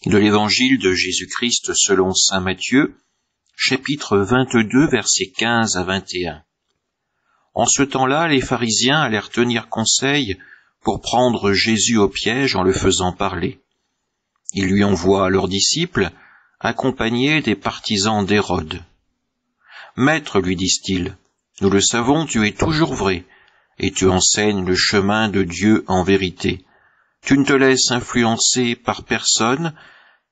De l'Évangile de Jésus-Christ selon saint Matthieu, chapitre 22, versets 15 à 21. En ce temps-là, les pharisiens allèrent tenir conseil pour prendre Jésus au piège en le faisant parler. Ils lui envoient leurs disciples, accompagnés des partisans d'Hérode. « Maître, lui disent-ils, nous le savons, tu es toujours vrai, et tu enseignes le chemin de Dieu en vérité. Tu ne te laisses influencer par personne,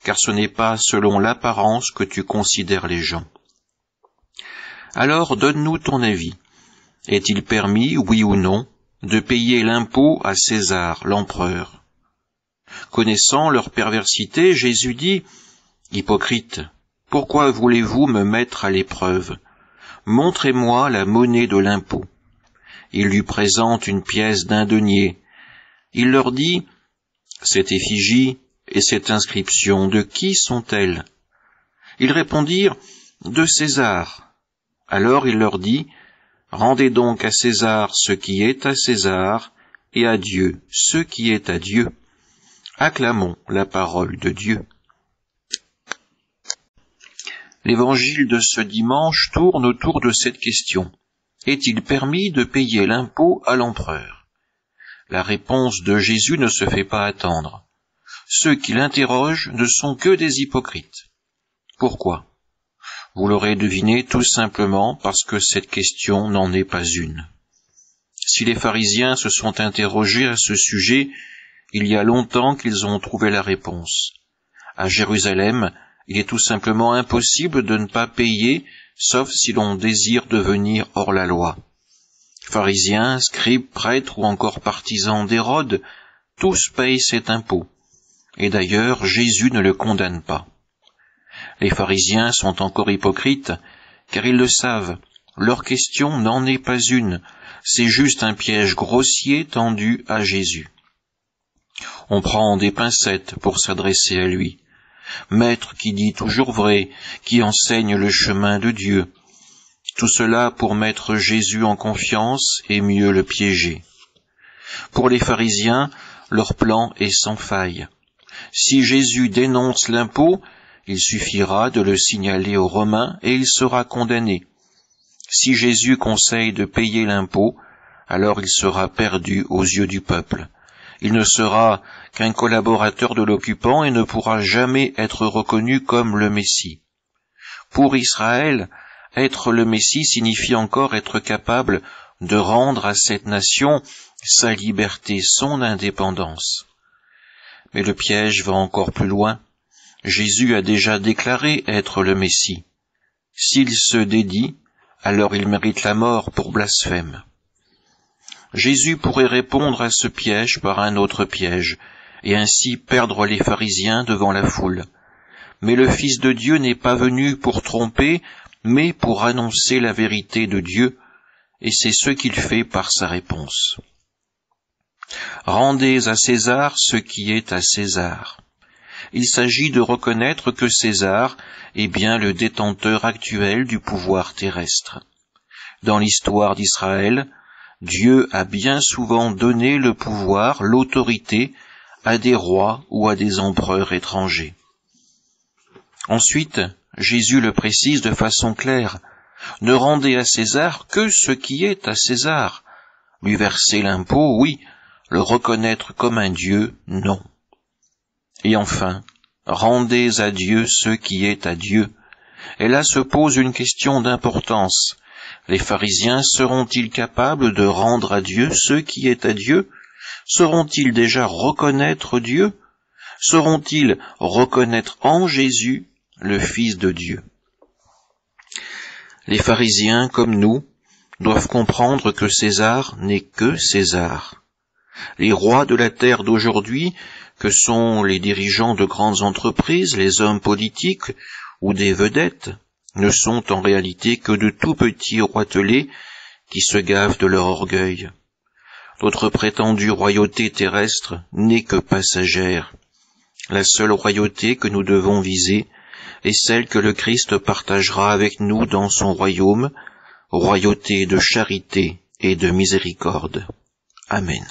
car ce n'est pas selon l'apparence que tu considères les gens. Alors donne-nous ton avis. Est-il permis, oui ou non, de payer l'impôt à César, l'empereur ?» Connaissant leur perversité, Jésus dit : « Hypocrite, pourquoi voulez-vous me mettre à l'épreuve ? Montrez-moi la monnaie de l'impôt. » Il lui présente une pièce d'un denier. Il leur dit : « Cette effigie et cette inscription, de qui sont-elles ? » Ils répondirent : « De César. » Alors il leur dit : « Rendez donc à César ce qui est à César, et à Dieu ce qui est à Dieu. » Acclamons la parole de Dieu. L'évangile de ce dimanche tourne autour de cette question. Est-il permis de payer l'impôt à l'empereur ? La réponse de Jésus ne se fait pas attendre. Ceux qui l'interrogent ne sont que des hypocrites. Pourquoi ? Vous l'aurez deviné tout simplement parce que cette question n'en est pas une. Si les pharisiens se sont interrogés à ce sujet, il y a longtemps qu'ils ont trouvé la réponse. À Jérusalem, il est tout simplement impossible de ne pas payer, sauf si l'on désire devenir hors la loi. Pharisiens, scribes, prêtres ou encore partisans d'Hérode, tous payent cet impôt. Et d'ailleurs, Jésus ne le condamne pas. Les pharisiens sont encore hypocrites, car ils le savent, leur question n'en est pas une, c'est juste un piège grossier tendu à Jésus. On prend des pincettes pour s'adresser à lui. Maître qui dit toujours vrai, qui enseigne le chemin de Dieu. Tout cela pour mettre Jésus en confiance et mieux le piéger. Pour les pharisiens, leur plan est sans faille. Si Jésus dénonce l'impôt, il suffira de le signaler aux Romains et il sera condamné. Si Jésus conseille de payer l'impôt, alors il sera perdu aux yeux du peuple. Il ne sera qu'un collaborateur de l'occupant et ne pourra jamais être reconnu comme le Messie. Pour Israël, être le Messie signifie encore être capable de rendre à cette nation sa liberté, son indépendance. Mais le piège va encore plus loin. Jésus a déjà déclaré être le Messie. S'il se dédie, alors il mérite la mort pour blasphème. Jésus pourrait répondre à ce piège par un autre piège, et ainsi perdre les pharisiens devant la foule. Mais le Fils de Dieu n'est pas venu pour tromper, mais pour annoncer la vérité de Dieu, et c'est ce qu'il fait par sa réponse. Rendez à César ce qui est à César. Il s'agit de reconnaître que César est bien le détenteur actuel du pouvoir terrestre. Dans l'histoire d'Israël, Dieu a bien souvent donné le pouvoir, l'autorité, à des rois ou à des empereurs étrangers. Ensuite, Jésus le précise de façon claire. Ne rendez à César que ce qui est à César. Lui verser l'impôt, oui. Le reconnaître comme un Dieu, non. Et enfin, rendez à Dieu ce qui est à Dieu. Et là se pose une question d'importance. Les pharisiens seront-ils capables de rendre à Dieu ce qui est à Dieu ? Sauront-ils déjà reconnaître Dieu ? Sauront-ils reconnaître en Jésus le Fils de Dieu ? Les pharisiens, comme nous, doivent comprendre que César n'est que César. Les rois de la terre d'aujourd'hui, que sont les dirigeants de grandes entreprises, les hommes politiques ou des vedettes, ne sont en réalité que de tout petits roitelets qui se gavent de leur orgueil. Notre prétendue royauté terrestre n'est que passagère. La seule royauté que nous devons viser est celle que le Christ partagera avec nous dans son royaume, royauté de charité et de miséricorde. Amen.